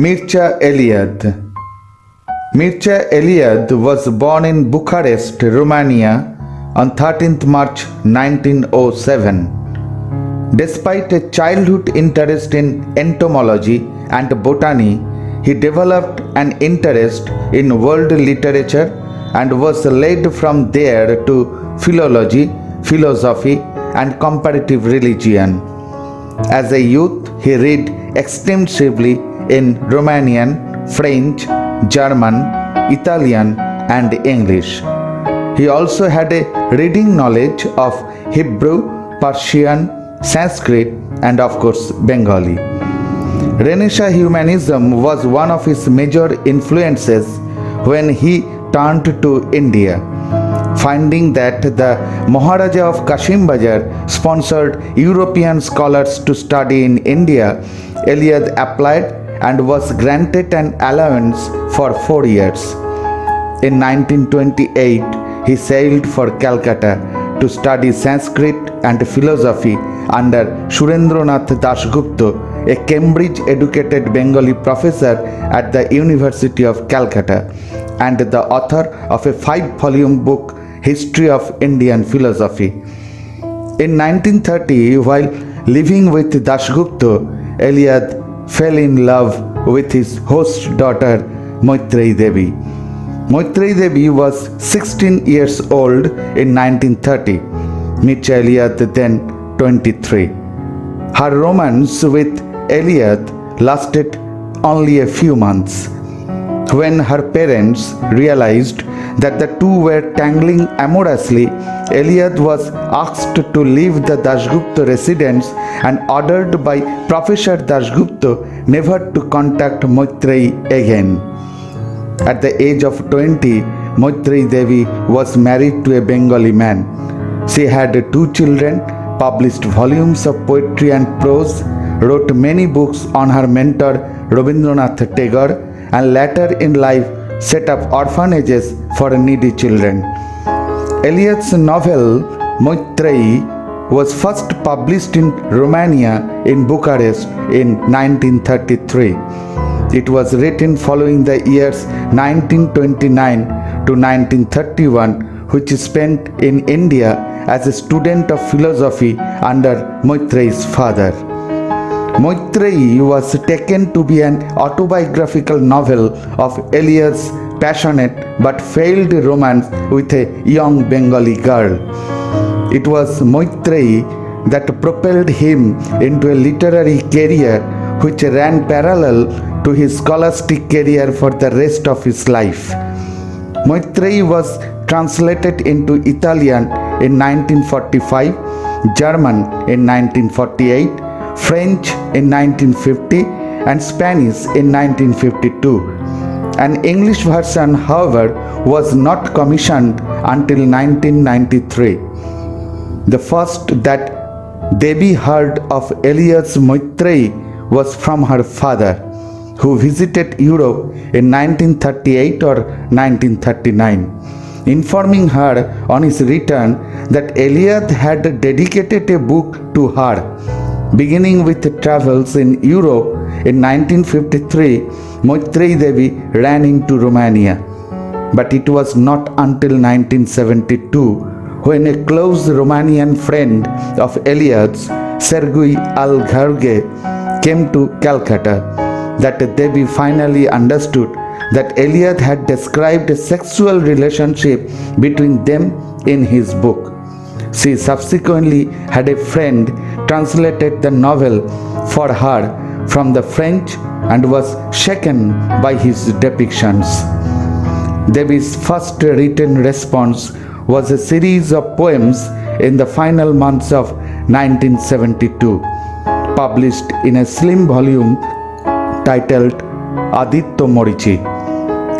Mircea Eliade. Mircea Eliade was born in Bucharest, Romania on 13th March 1907. Despite a childhood interest in entomology and botany, he developed an interest in world literature and was led from there to philology, philosophy, and comparative religion. As a youth, he read extensively in Romanian, French, German, Italian, and English. He also had a reading knowledge of Hebrew, Persian, Sanskrit, and of course Bengali. Renaissance humanism was one of his major influences when he turned to India. Finding that the Maharaja of Kashim Bazar sponsored European scholars to study in India, Eliade applied and was granted an allowance for 4 years. In 1928, he sailed for Calcutta to study Sanskrit and philosophy under Surendranath Dasgupta, a Cambridge-educated Bengali professor at the University of Calcutta and the author of a 5-volume book, History of Indian Philosophy. In 1930, while living with Dasgupta, Eliade fell in love with his host daughter, Maitreyi Devi. Maitreyi Devi was 16 years old in 1930. Mircea Eliade then 23. Her romance with Eliade lasted only a few months. When her parents realized that the two were tangling amorously, Eliade was asked to leave the Dasgupta residence and ordered by Professor Dasgupta never to contact Maitreyi again. At the age of 20, Maitreyi Devi was married to a Bengali man. She had 2 children, published volumes of poetry and prose, wrote many books on her mentor Rabindranath Tagore, and later in life set up orphanages for needy children. Eliade's novel Maitreyi was first published in Romania in Bucharest in 1933. It was written following the years 1929 to 1931, which he spent in India as a student of philosophy under Maitreyi's father. Maitreyi was taken to be an autobiographical novel of Eliade's passionate but failed romance with a young Bengali girl. It was Maitreyi that propelled him into a literary career which ran parallel to his scholastic career for the rest of his life. Maitreyi was translated into Italian in 1945, German in 1948, French in 1950, and Spanish in 1952. An English version, however, was not commissioned until 1993. The first that Devi heard of Eliade's Maitreyi was from her father, who visited Europe in 1938 or 1939, informing her on his return that Eliade had dedicated a book to her. Beginning with travels in Europe in 1953, Maitreyi Devi ran into Romania. But it was not until 1972 when a close Romanian friend of Eliade's, Sergei Algharge, came to Calcutta that Devi finally understood that Eliade had described a sexual relationship between them in his book. She subsequently had a friend translated the novel for her from the French and was shaken by his depictions. Devi's first written response was a series of poems in the final months of 1972, published in a slim volume titled Aditya Morichi.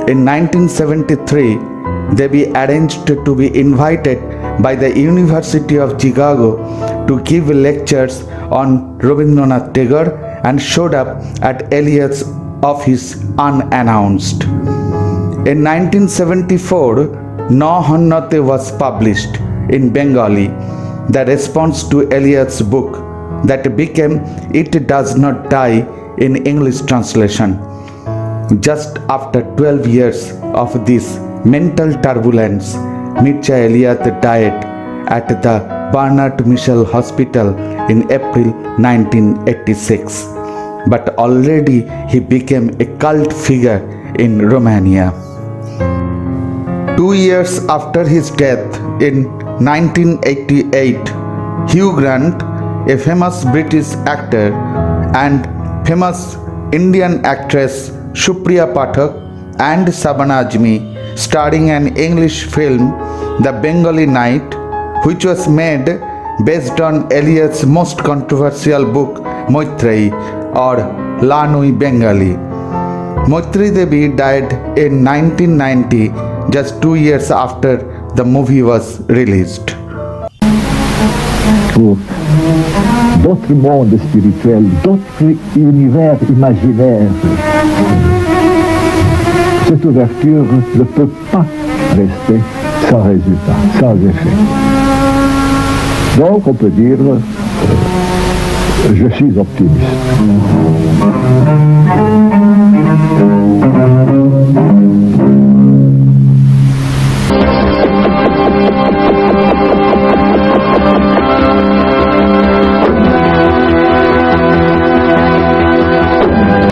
In 1973, Devi arranged to be invited by the University of Chicago to give lectures on Rabindranath Tagore and showed up at Eliade's office unannounced. In 1974, No Hannate was published in Bengali, the response to Eliade's book that became It Does Not Die in English translation. Just after 12 years of this mental turbulence, Mircea Eliade died at the Bernard Michel Hospital in April 1986. But already he became a cult figure in Romania. 2 years after his death in 1988, Hugh Grant, a famous British actor, and famous Indian actress Supriya Pathak and Shabana Azmi, starring an English film, The Bengali Night, which was made based on Eliade's most controversial book, Maitreyi, or La Nuit Bengali. Maitreyi Devi died in 1990, just 2 years after the movie was released. Pour d'autres mondes spirituels, d'autres univers imaginaires. Cette ouverture ne peut pas rester sans résultat, sans effet. Donc on peut dire, je suis optimiste.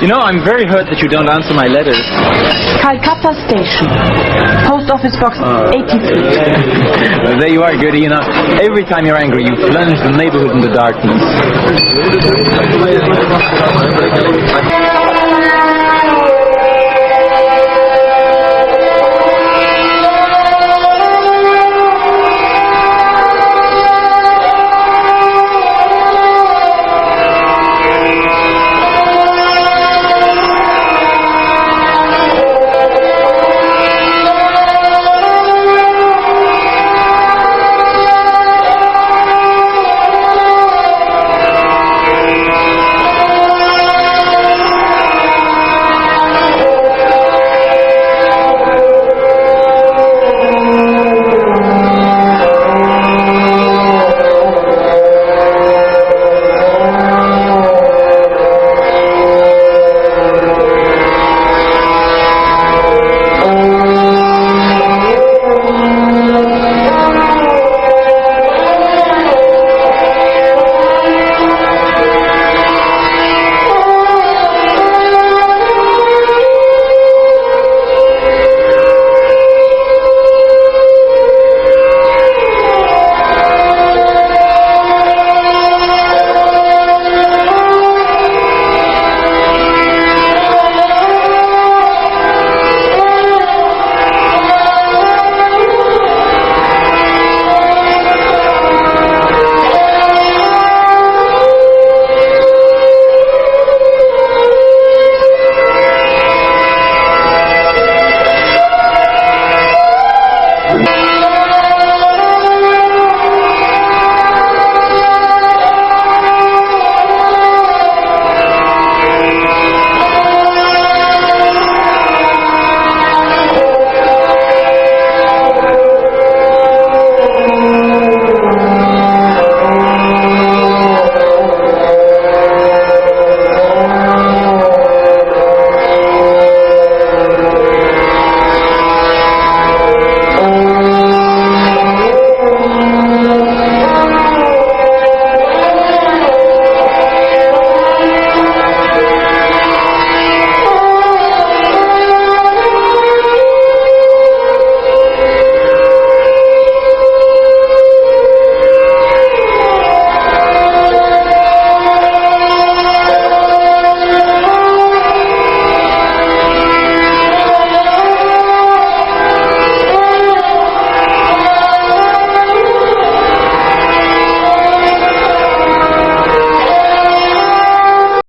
You know, I'm very hurt that you don't answer my letters. Kolkata Station. Post Office Box 83. There you are, Gertie. You know, every time you're angry, you plunge the neighborhood into darkness.